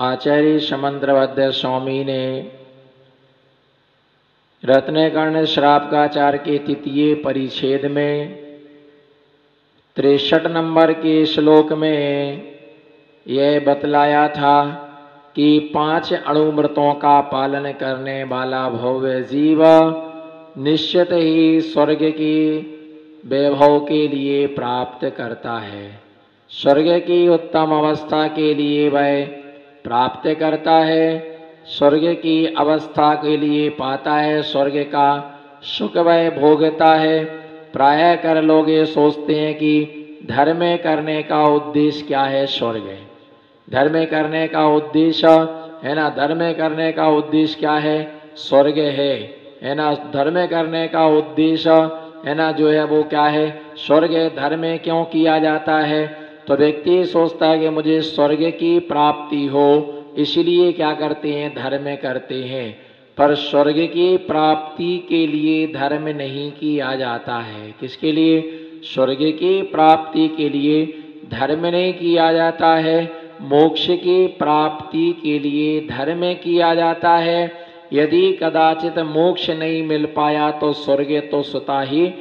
आचार्य समंतभद्र स्वामी ने रत्नकर्ण श्रावकाचार्य के तृतीय परिच्छेद में 63 नंबर के श्लोक में यह बतलाया था कि 5 अणुव्रतों का पालन करने वाला भव्य जीव निश्चित ही स्वर्ग की वैभव के लिए प्राप्त करता है। स्वर्ग की उत्तम अवस्था के लिए वह प्राप्त करता है, स्वर्ग की अवस्था के लिए पाता है, स्वर्ग का सुख वह भोगता है। प्रायः कर लोग ये सोचते हैं कि धर्म करने का उद्देश्य क्या है? स्वर्ग है। धर्म करने का उद्देश्य है ना, धर्म करने का उद्देश्य क्या है? स्वर्ग है ना। धर्म करने का उद्देश्य है ना जो है वो क्या है? स्वर्ग है। धर्म क्यों किया जाता है? तो व्यक्ति सोचता है कि मुझे स्वर्ग की प्राप्ति हो, इसलिए क्या करते हैं? धर्म करते हैं। पर स्वर्ग की प्राप्ति के लिए धर्म नहीं किया जाता है। किसके लिए? स्वर्ग की प्राप्ति के लिए धर्म नहीं किया जाता है, मोक्ष की प्राप्ति के लिए धर्म किया जाता है। यदि कदाचित मोक्ष नहीं मिल पाया तो स्वर्ग तो स्वतः ही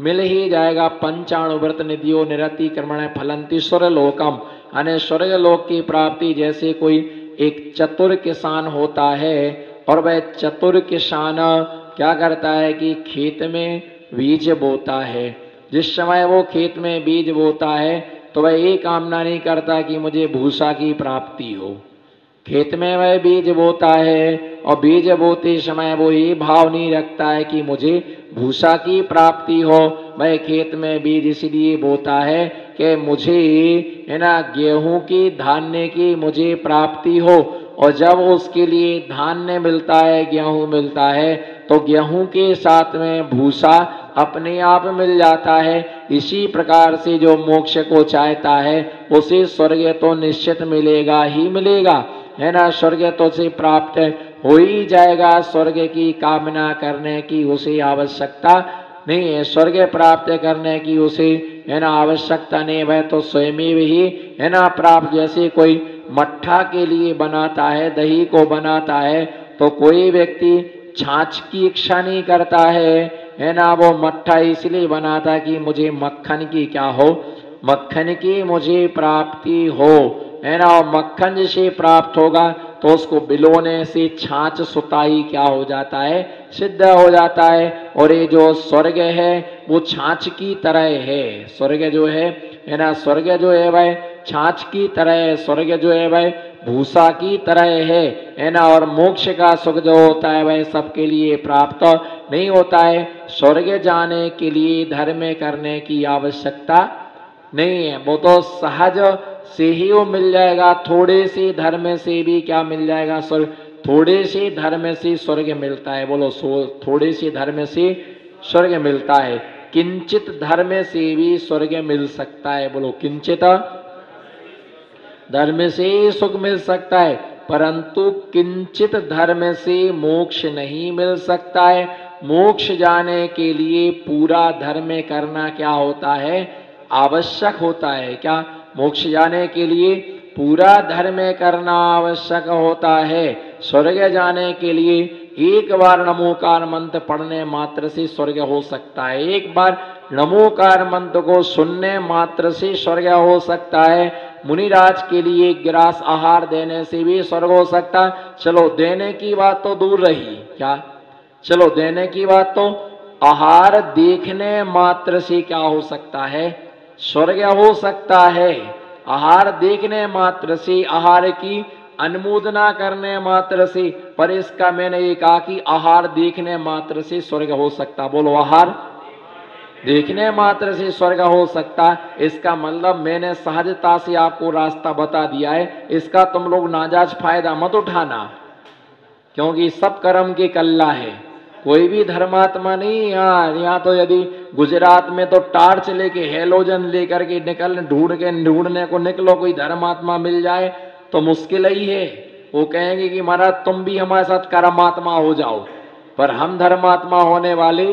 मिल ही जाएगा। पंचाणुव्रत निधियो निरति कर्मण फलंति स्वर्गलोकम। यानी स्वर्ग लोक की प्राप्ति जैसे कोई एक चतुर किसान होता है और वह चतुर किसान क्या करता है कि खेत में बीज बोता है। जिस समय वो खेत में बीज बोता है तो वह ये कामना नहीं करता कि मुझे भूसा की प्राप्ति हो। खेत में वह बीज बोता है और बीज बोते समय वो ये भाव नहीं रखता है कि मुझे भूसा की प्राप्ति हो। वह खेत में बीज इसलिए बोता है कि मुझे है ना गेहूं की धान्य की मुझे प्राप्ति हो। और जब उसके लिए धान्य मिलता है, गेहूं मिलता है, तो गेहूं के साथ में भूसा अपने आप मिल जाता है। इसी प्रकार से जो मोक्ष को चाहता है उसे स्वर्ग तो निश्चित मिलेगा ही मिलेगा, है ना। स्वर्ग तो से प्राप्त हो ही जाएगा। स्वर्ग की कामना करने की उसे आवश्यकता नहीं है, स्वर्ग प्राप्त करने की उसे है ना आवश्यकता नहीं। वह तो स्वयं ही है ना प्राप्त। जैसे कोई मट्ठा के लिए बनाता है, दही को बनाता है, तो कोई व्यक्ति छाछ की इच्छा नहीं करता है ना। वो मट्ठा इसलिए बनाता है कि मुझे मक्खन की क्या हो? मक्खन की मुझे प्राप्ति हो, है ना। और मक्खन जिसे प्राप्त होगा तो उसको बिलोने से छाछ सुताई क्या हो जाता है? सिद्ध हो जाता है। और ये जो स्वर्ग है वो छाछ की तरह है। स्वर्ग जो है ना, स्वर्ग जो है वह छाछ की तरह है। स्वर्ग जो है वह भूसा की तरह है ना। और मोक्ष का सुख जो होता है वह सबके लिए प्राप्त नहीं होता है। स्वर्ग जाने के लिए धर्म करने की आवश्यकता नहीं है, वो तो सहज से ही वो मिल जाएगा। थोड़े से धर्म से भी क्या मिल जाएगा? स्वर्ग। थोड़े से धर्म से स्वर्ग मिलता है। बोलो, थोड़े से धर्म से स्वर्ग मिलता है। किंचित धर्म से भी स्वर्ग मिल सकता है। बोलो, किंचित धर्म से ही सुख मिल सकता है, परंतु किंचित धर्म से मोक्ष नहीं मिल सकता है। मोक्ष जाने के लिए पूरा धर्म करना क्या होता है? आवश्यक होता है। क्या? मोक्ष जाने के लिए पूरा धर्म करना आवश्यक होता है। स्वर्ग जाने के लिए एक बार नमोकार मंत्र पढ़ने मात्र से स्वर्ग हो सकता है। एक बार नमोकार मंत्र को सुनने मात्र से स्वर्ग हो सकता है। मुनिराज के लिए एक गिलास आहार देने से भी स्वर्ग हो सकता है। चलो देने की बात तो दूर रही, क्या? चलो देने की बात तो, आहार देखने मात्र से क्या हो सकता है? स्वर्ग हो सकता है। आहार देखने मात्र से, आहार की अनुमोदना करने मात्र से। पर इसका मैंने ये कहा कि आहार देखने मात्र से स्वर्ग हो सकता। बोलो, आहार देखने मात्र से स्वर्ग हो सकता। इसका मतलब मैंने सहजता से आपको रास्ता बता दिया है। इसका तुम लोग नाजायज फायदा मत उठाना, क्योंकि सब कर्म की कल्ला है। कोई भी धर्मात्मा नहीं यहाँ तो यदि गुजरात में तो टार्च लेके हेलोजन लेकर के ढूंढने को निकलो, कोई धर्मात्मा मिल जाए तो मुश्किल ही है। वो कहेंगे कि महाराज तुम भी हमारे साथ कर्मात्मा हो जाओ, पर हम धर्मात्मा होने वाले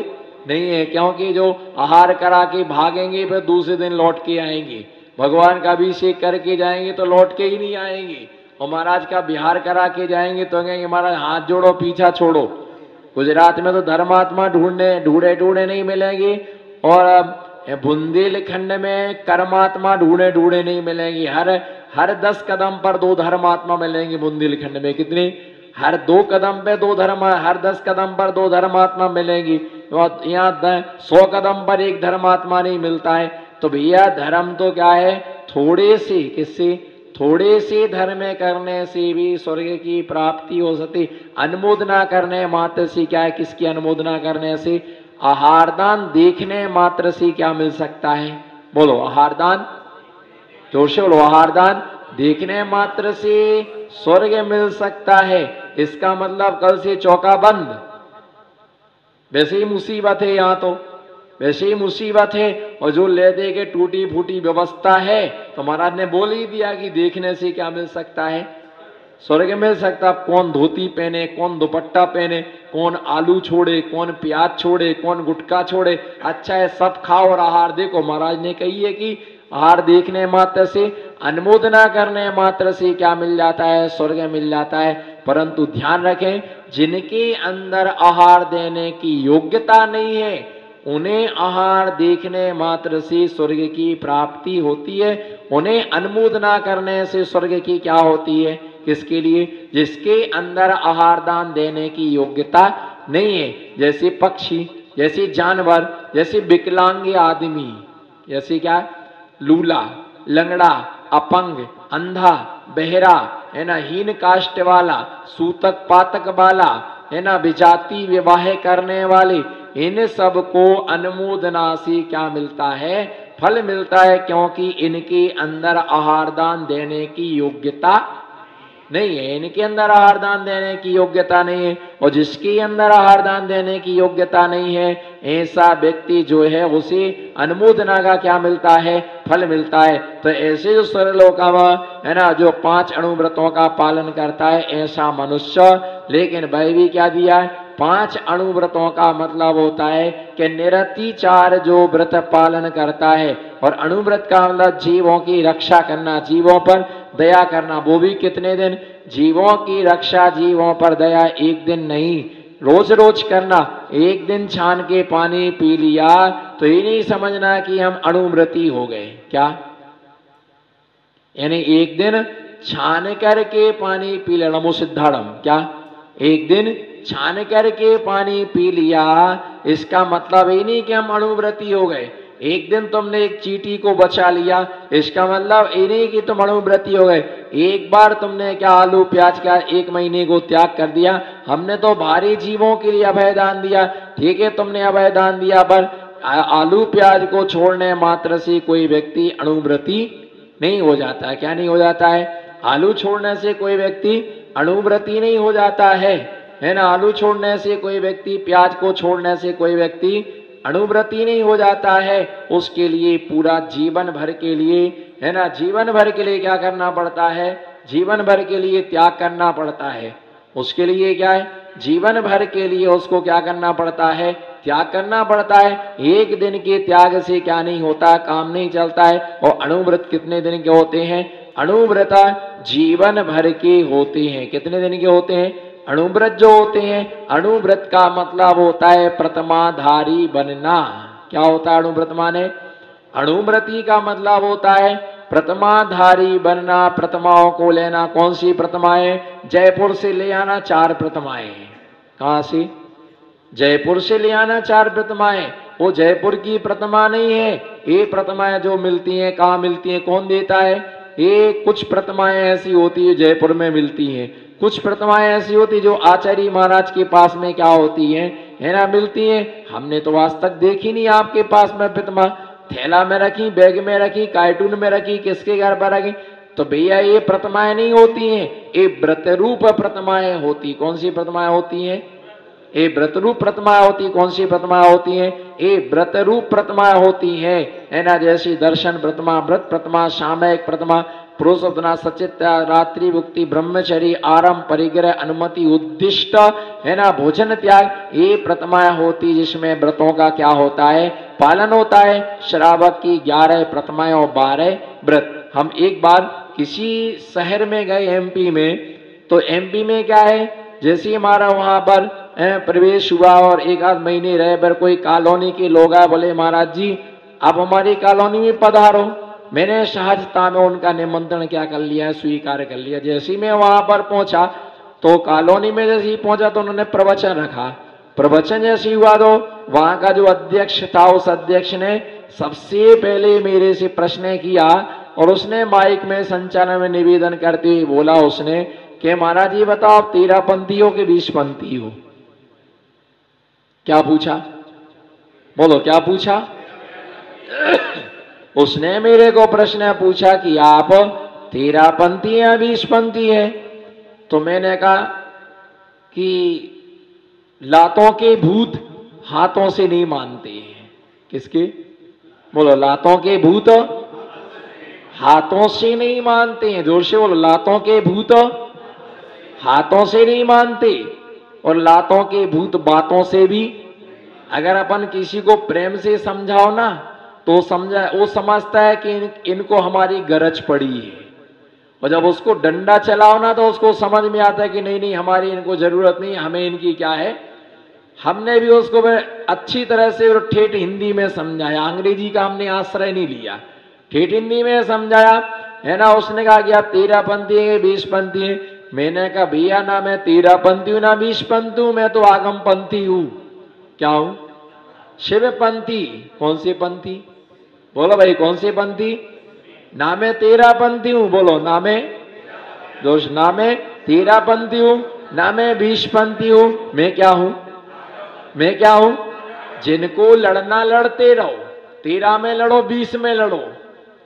नहीं है। क्योंकि जो आहार करा के भागेंगे फिर दूसरे दिन लौट के आएंगे, भगवान का अभिषेक करके जाएंगे तो लौट के ही नहीं आएंगे। और महाराज का बिहार करा के जाएंगे तो कहेंगे महाराज हाथ जोड़ो पीछा छोड़ो। गुजरात में तो धर्मात्मा ढूंढे ढूंढे नहीं मिलेंगे, और बुंदेलखंड में कर्मात्मा ढूंढे नहीं मिलेंगी। हर 10 कदम पर 2 धर्मात्मा मिलेंगे बुंदेलखंड में। कितनी? हर 2 कदम पे 2 धर्म, हर 10 कदम पर 2 धर्मात्मा मिलेंगी। यहाँ 100 कदम पर 1 धर्मात्मा नहीं मिलता है। तो भैया धर्म तो क्या है? थोड़े से, किससे? थोड़े से धर्म करने से भी स्वर्ग की प्राप्ति हो सकती। अनुमोदना करने मात्र से क्या है? किसकी अनुमोदना करने से? आहारदान देखने मात्र से क्या मिल सकता है? बोलो आहारदान, जोर से बोलो। आहारदान देखने मात्र से स्वर्ग मिल सकता है। इसका मतलब कल से चौका बंद। वैसे ही मुसीबत है, यहाँ तो वैसे ही मुसीबत है। और जो ले दे के टूटी फूटी व्यवस्था है, तो महाराज ने बोल ही दिया कि देखने से क्या मिल सकता है? स्वर्ग मिल सकता। कौन धोती पहने, कौन दुपट्टा पहने, कौन आलू छोड़े, कौन प्याज छोड़े, कौन गुटखा छोड़े, अच्छा है सब खाओ और आहार देखो। महाराज ने कही है कि आहार देखने मात्र से, अनुमोदना करने मात्र से क्या मिल जाता है? स्वर्ग मिल जाता है। परंतु ध्यान रखें, जिनके अंदर आहार देने की योग्यता नहीं है, उन्हें आहार देखने मात्र से स्वर्ग की प्राप्ति होती है। उन्हें अनुमोदना करने से स्वर्ग की क्या होती है? किसके लिए? जिसके अंदर आहार दान देने की योग्यता नहीं है। जैसे पक्षी, जैसे जानवर, जैसे विकलांग आदमी, जैसे क्या? लूला, लंगड़ा, अपंग, अंधा, बहरा, है ना, हीन काष्ट वाला, सूतक पातक वाला, है ना, विजाति विवाह करने वाले, इन सब को अनुमोदना से क्या मिलता है? फल मिलता है। क्योंकि इनके अंदर आहार दान देने की योग्यता नहीं है। इनके अंदर आहार दान देने की योग्यता नहीं है। और जिसके अंदर आहार दान देने की योग्यता नहीं है, ऐसा व्यक्ति जो है उसे अनुमोदना का क्या मिलता है? फल मिलता है। तो ऐसे जो स्वर्गलोक है ना, जो 5 अणुव्रतों का पालन करता है, ऐसा मनुष्य। लेकिन भाई भी क्या दिया है? 5 अणुव्रतों का मतलब होता है कि निरतिचार जो व्रत पालन करता है। और अणुव्रत का मतलब जीवों की रक्षा करना, जीवों पर दया करना। वो भी कितने दिन? जीवों की रक्षा, जीवों पर दया 1 दिन नहीं, रोज रोज करना। 1 दिन छान के पानी पी लिया तो ये नहीं समझना कि हम अणुव्रती हो गए। क्या? यानी 1 दिन छान करके पानी पी लेना, नमो सिद्धाड़म। क्या? 1 दिन छान करके पानी पी लिया, इसका मतलब ये नहीं कि हम अणुव्रती हो गए। 1 दिन तुमने एक चींटी को बचा लिया, इसका मतलब ये नहीं कि तुम अणुव्रती हो गए। एक बार तुमने क्या आलू प्याज का 1 महीने को त्याग कर दिया। हमने तो भारी जीवों के लिए अभयदान दिया, ठीक है, तुमने अभयदान दिया, पर आलू प्याज को छोड़ने मात्र से कोई व्यक्ति अणुव्रती नहीं हो जाता है। क्या नहीं हो जाता है? आलू छोड़ने से कोई व्यक्ति अणुव्रती नहीं हो जाता है ना। आलू छोड़ने से कोई व्यक्ति, प्याज को छोड़ने से कोई व्यक्ति अणुव्रती नहीं हो जाता है। उसके लिए पूरा जीवन भर के लिए, है ना, जीवन भर के लिए क्या करना पड़ता है? जीवन भर के लिए त्याग करना पड़ता है। उसके लिए क्या है? जीवन भर के लिए उसको क्या करना पड़ता है? त्याग करना पड़ता है। 1 दिन के त्याग से क्या नहीं होता? काम नहीं चलता है। और अणुव्रत कितने दिन के होते हैं? अणुव्रत जीवन भर के होते हैं। कितने दिन के होते हैं? अणुव्रत जो होते हैं, अणुव्रत का मतलब होता है प्रतिमाधारी बनना। क्या होता है अणुव्रत माने? अणुव्रती का मतलब होता है प्रतिमाधारी बनना, प्रतिमाओं को लेना। कौन सी प्रतिमाएं? जयपुर से ले आना 4 प्रतिमाएं। कहां से? जयपुर से ले आना 4 प्रतिमाएं। वो जयपुर की प्रतिमा नहीं है। ये प्रतिमाएं जो मिलती हैं, कहाँ मिलती हैं? कौन देता है? ये कुछ प्रतिमाएं ऐसी होती है जयपुर में मिलती हैं, कुछ प्रतिमाएं ऐसी होती जो आचार्य महाराज के पास में क्या होती हैं, है ना, मिलती हैं। हमने तो आज तक देखी नहीं आपके पास में प्रतिमा। थैला में रखी, बैग में रखी, कार्टून में रखी, किसके घर पर रखी? तो भैया ये प्रतिमाएं नहीं होती हैं, ये व्रत रूप प्रतिमाएं होती। कौन सी प्रतिमाएं होती हैं? ये व्रत रूप प्रतिमाएं होती। कौन सी प्रतिमाएं होती हैं? ये व्रत रूप प्रतिमाएं होती हैं, है ना। जैसी दर्शन प्रतिमा, व्रत प्रतिमा, सामयिक प्रतिमा, पुरुषोत्तना, सचित, रात्रि मुक्ति, ब्रह्मचर्य, आरंभ, परिग्रह, अनुमति, उद्दिष्ट, है ना, भोजन त्याग, ये प्रतिमाएं होती जिसमें व्रतों का क्या होता है? पालन होता है। श्रावक की 11 प्रतिमाएं और 12 व्रत। हम एक बार किसी शहर में गए एमपी में, तो एमपी में क्या है, जैसे हमारा वहां पर प्रवेश हुआ और एक आध महीने रहे, पर कोई कॉलोनी के लोग आए, बोले महाराज जी आप हमारी कॉलोनी में पधारो। मैंने सहजता में उनका निमंत्रण क्या कर लिया, स्वीकार कर लिया। जैसे ही मैं वहां पर पहुंचा तो कॉलोनी में जैसे ही पहुंचा तो उन्होंने प्रवचन रखा। प्रवचन जैसे हुआ तो वहां का जो अध्यक्ष था, उस अध्यक्ष ने सबसे पहले मेरे से प्रश्न किया और उसने माइक में संचालन में निवेदन करते हुए बोला उसने कि महाराज जी बताओ आप 13 पंथी हो कि 20 पंथी हो? क्या पूछा? बोलो क्या पूछा? उसने मेरे को प्रश्न पूछा कि आप 13 पंथी या 20 पंथी है? तो मैंने कहा कि लातों के भूत हाथों से नहीं मानते हैं। किसके? बोलो लातों के भूत हाथों से नहीं मानते हैं। जोर से बोलो, लातों के भूत हाथों से नहीं मानते, और लातों के भूत बातों से भी। अगर अपन किसी को प्रेम से समझाओ ना तो समझा, वो समझता है कि इनको हमारी गरज पड़ी है, और जब उसको डंडा चलाओ ना तो उसको समझ में आता है कि नहीं नहीं हमारी इनको जरूरत नहीं, हमें इनकी क्या है। हमने भी उसको अच्छी तरह से और ठेठ हिंदी में समझाया, अंग्रेजी का हमने आश्रय नहीं लिया, ठेठ हिंदी में समझाया है ना। उसने कहा कि आप 13 पंथी है 20 पंथी है? मैंने कहा भैया ना मैं 13 पंथी हूं ना 20 पंथी हूं, मैं तो आगम पंथी हूं। क्या हूं? शिव पंथी। कौन से पंथी? बोलो भाई कौन से पंथी? ना मैं 13 पंथी हूं, बोलो ना मैं दोष, ना मैं 13 पंथी हूं ना मैं 20 पंथी हूं। मैं क्या हूं? मैं क्या हूं? जिनको लड़ना लड़ते रहो, 13 में लड़ो 20 में लड़ो,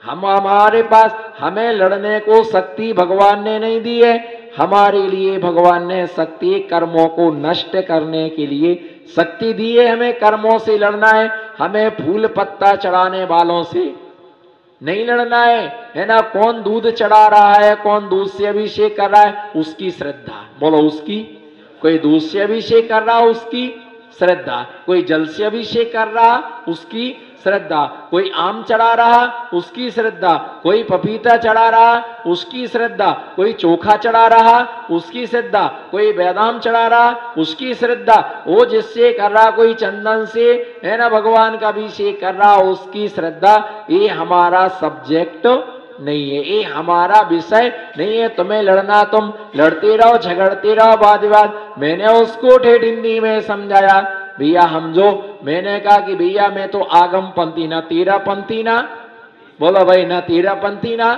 हम हमारे पास हमें लड़ने को शक्ति भगवान ने नहीं दी है। हमारे लिए भगवान ने शक्ति कर्मों को नष्ट करने के लिए शक्ति दी है। हमें कर्मों से लड़ना है, हमें फूल पत्ता चढ़ाने वालों से नहीं लड़ना है ना। कौन दूध चढ़ा रहा है, कौन दूध से अभिषेक कर रहा है, उसकी श्रद्धा। बोलो उसकी। कोई दूध से अभिषेक कर रहा, उसकी श्रद्धा। कोई जल से अभिषेक कर रहा, उसकी श्रद्धा। कोई आम चढ़ा रहा, उसकी श्रद्धा। कोई पपीता चढ़ा रहा, उसकी श्रद्धा। कोई चोखा चढ़ा रहा, उसकी श्रद्धा। कोई बादाम चढ़ा रहा, उसकी श्रद्धा। वो जिससे कर रहा, कोई चंदन से है ना भगवान का अभिषेक कर रहा, उसकी श्रद्धा। ये हमारा सब्जेक्ट नहीं है, ये हमारा विषय नहीं है। तुम्हें लड़ना, तुम लड़ते रहो, झगड़ते रहो, वाद विवाद। मैंने उसको ठेठ हिंदी में समझाया भैया हम जो, मैंने कहा कि भैया मैं तो आगम पंथी ना 13 पंथी ना, बोलो भाई ना 13 पंथी ना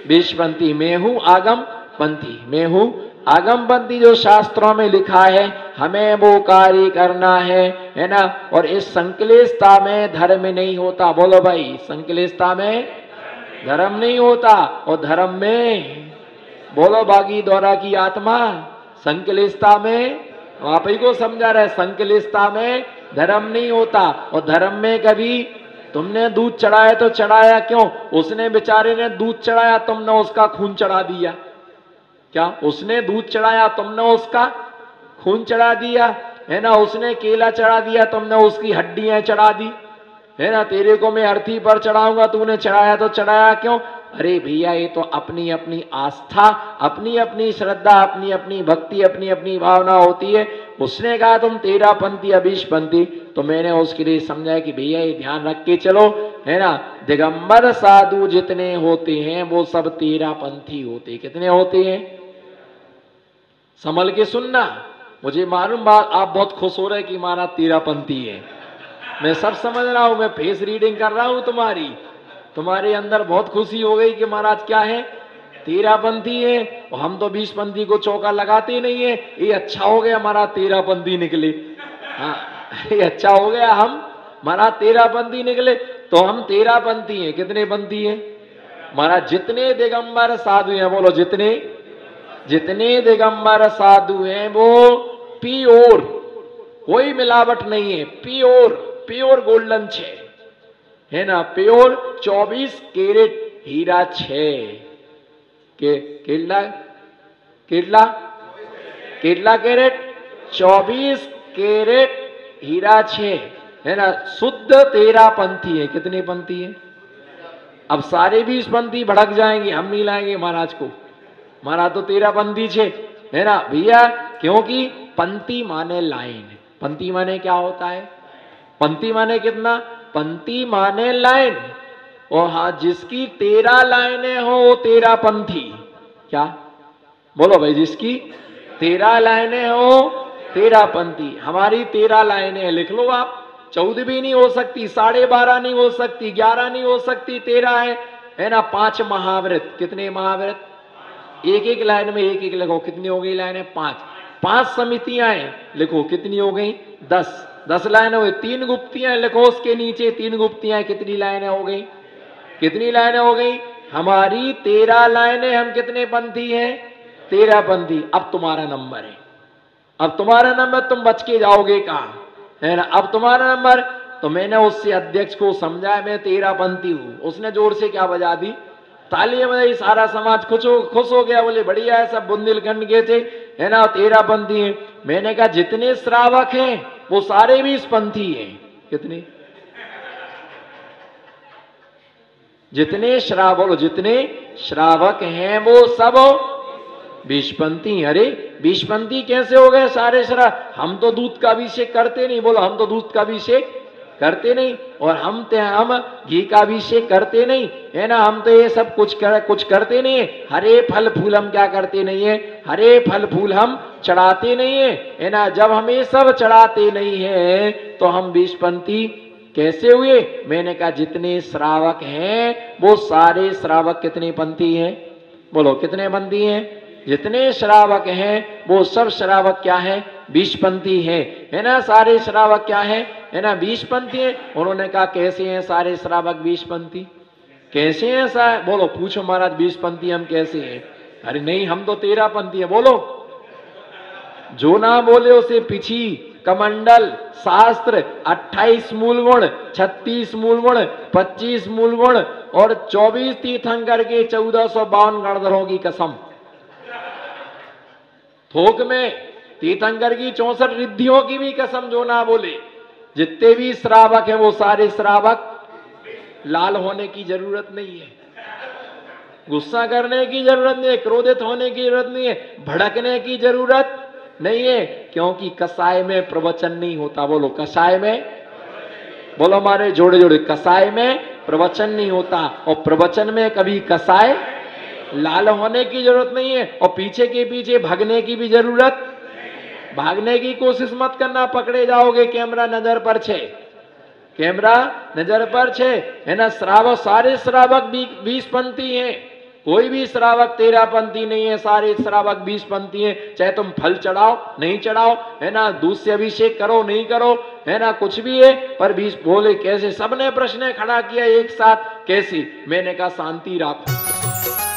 20 पंथी, मैं हूं आगम पंथी। मैं हूं आगम पंथी। जो शास्त्रों में लिखा है हमें वो कार्य करना है ना। और इस संकलेशता में धर्म नहीं होता। बोलो भाई संकलेशता में धर्म नहीं होता, और धर्म में बोलो बागी द्वारा की आत्मा। संकलिष्टता में आप ही को समझा रहे, संकलिष्टता में धर्म नहीं होता। और धर्म में कभी तुमने दूध चढ़ाया तो चढ़ाया क्यों? उसने बेचारे ने दूध चढ़ाया, तुमने उसका खून चढ़ा दिया। क्या? उसने दूध चढ़ाया, तुमने उसका खून चढ़ा दिया है ना। उसने केला चढ़ा दिया, तुमने उसकी हड्डियां चढ़ा दी है ना। तेरे को मैं अर्थी पर चढ़ाऊंगा, तूने चढ़ाया तो चढ़ाया क्यों? अरे भैया ये तो अपनी अपनी आस्था, अपनी अपनी श्रद्धा, अपनी अपनी भक्ति, अपनी अपनी भावना होती है। उसने कहा तुम 13 पंथी या 20 पंथी, तो मैंने उसके लिए समझाया कि भैया ये ध्यान रख के चलो है ना। दिगंबर साधु जितने होते हैं वो सब 13 पंथी होते। कितने होते हैं? संभल के सुनना। मुझे मालूम बात, आप बहुत खुश हो रहे कि हमारा 13 पंथी है। मैं सब समझ रहा हूं, मैं फेस रीडिंग कर रहा हूं तुम्हारी। तुम्हारे अंदर बहुत खुशी हो गई कि महाराज क्या है 13 पंथी है, और हम तो 20 पंथी को चौका लगाते नहीं है। ये अच्छा हो गया हमारा 13 पंथी निकले। हाँ ये अच्छा हो गया, हम हमारा 13 पंथी निकले। तो हम 13 पंथी हैं। कितने पंथी हैं? महाराज जितने दिगंबर साधु हैं, बोलो जितने जितने दिगंबर साधु हैं वो प्योर, कोई मिलावट नहीं है, प्योर प्योर गोल्डन 6 है ना। प्योर 24 कैरेट हीरा 6 के केला केला केला कैरेट 24 कैरेट हीरा 6 है ना। शुद्ध 13 पंथी है। कितने पंथी है? अब सारे 20 पंथी भड़क जाएंगे, हम नहीं लाएंगे महाराज को, महाराज तो 13 पंथी छे, है ना भैया। क्योंकि पंक्ति माने लाइन, पंक्ति माने क्या होता है, पंक्ति माने कितना, पंक्ति माने लाइन। और हाँ, जिसकी 13 लाइनें हो वो 13 पंथी। क्या बोलो भाई, जिसकी 13 लाइनें हो 13 पंथी। हमारी 13 लाइनें लिख लो आप, 14 भी नहीं हो सकती, 12.5 नहीं हो सकती, 11 नहीं हो सकती, 13 है ना। 5 महाव्रत, कितने महाव्रत, एक एक लाइन में एक एक लिखो, कितनी हो गई लाइनें, 5। 5 समितियां लिखो, कितनी हो गई, 10 लाइनें हो गई। 3 गुप्तियां लिखो, उसके नीचे 3 गुप्तियां, कितनी लाइनें हो गई, कितनी लाइनें हो गई, हमारी 13 लाइनें। हम कितने पंथी हैं, 13 पंथी। अब तुम्हारा नंबर है, अब तुम्हारा नंबर, तुम बच के जाओगे कहां, है ना। अब तुम्हारा नंबर, तो मैंने उससे अध्यक्ष को समझाया मैं 13 पंथी हूं, उसने जोर से क्या बजा दी, तालियां बजाई, सारा समाज खुश हो गया, बोले बढ़िया है, सब बुंदेलखंड के थे, है ना, 13 पंथी हैं। मैंने कहा जितने श्रावक हैं वो सारे 20 पंथी हैं। कितने, जितने श्रावक, जितने श्रावक हैं वो सब 20 पंथी। अरे 20 पंथी कैसे हो गए सारे श्रावक, हम तो दूध का अभिषेक करते नहीं, बोलो हम तो दूध का अभिषेक करते नहीं, और हम घी का अभिषेक करते नहीं, है ना, हम तो ये सब कुछ करते नहीं है। हरे फल फूल हम क्या करते नहीं है, हरे फल फूल हम चढ़ाते नहीं है ना। जब हम ये सब चढ़ाते नहीं है तो हम 20 पंथी कैसे हुए। मैंने कहा जितने श्रावक हैं वो सारे श्रावक कितने पंथी हैं, बोलो कितने पंथी हैं, जितने श्रावक हैं वो सब श्रावक क्या है, 20 पंथी है ना। सारे श्रावक क्या है ना, 20 पंथी है। उन्होंने कहा कैसे हैं सारे श्रावक 20 पंथी, कैसे हैं साहब, बोलो पूछो महाराज 20 पंथी हम कैसे हैं। अरे नहीं, हम तो 13 पंथी है, बोलो। जो ना बोले उसे पिछी कमंडल शास्त्र 28 मूल गुण, 36 मूल गुण, 25 मूल गुण और 24 तीर्थंकर के 1452 गणधरों की कसम। थोक में तीर्थंकर की 64 रिद्धियों की भी कसम जो ना बोले। जितने भी श्रावक हैं वो सारे श्रावक। लाल होने की जरूरत नहीं है, गुस्सा करने की जरूरत नहीं है, क्रोधित होने की जरूरत नहीं है, भड़कने की जरूरत नहीं है, क्योंकि कसाय में प्रवचन नहीं होता। बोलो कसाय में, बोलो हमारे जोड़े जोड़े, कसाय में प्रवचन नहीं होता, और प्रवचन में कभी कसाय। लाल होने की जरूरत नहीं है, और पीछे के पीछे भागने की भी जरूरत, भागने की कोशिश मत करना, पकड़े जाओगे। कैमरा नजर पर छे, कैमरा नजर पर छे, है ना। श्रावक, सारे श्रावक 20 पंथी हैं, कोई भी श्रावक 13 पंथी नहीं है, सारे श्रावक 20 पंथी हैं। चाहे तुम फल चढ़ाओ नहीं चढ़ाओ, है ना, दूध से अभिषेक करो नहीं करो, है ना, कुछ भी है, पर 20। बोले कैसे, सबने प्रश्न खड़ा किया एक साथ, कैसी। मैंने कहा शांति रखो।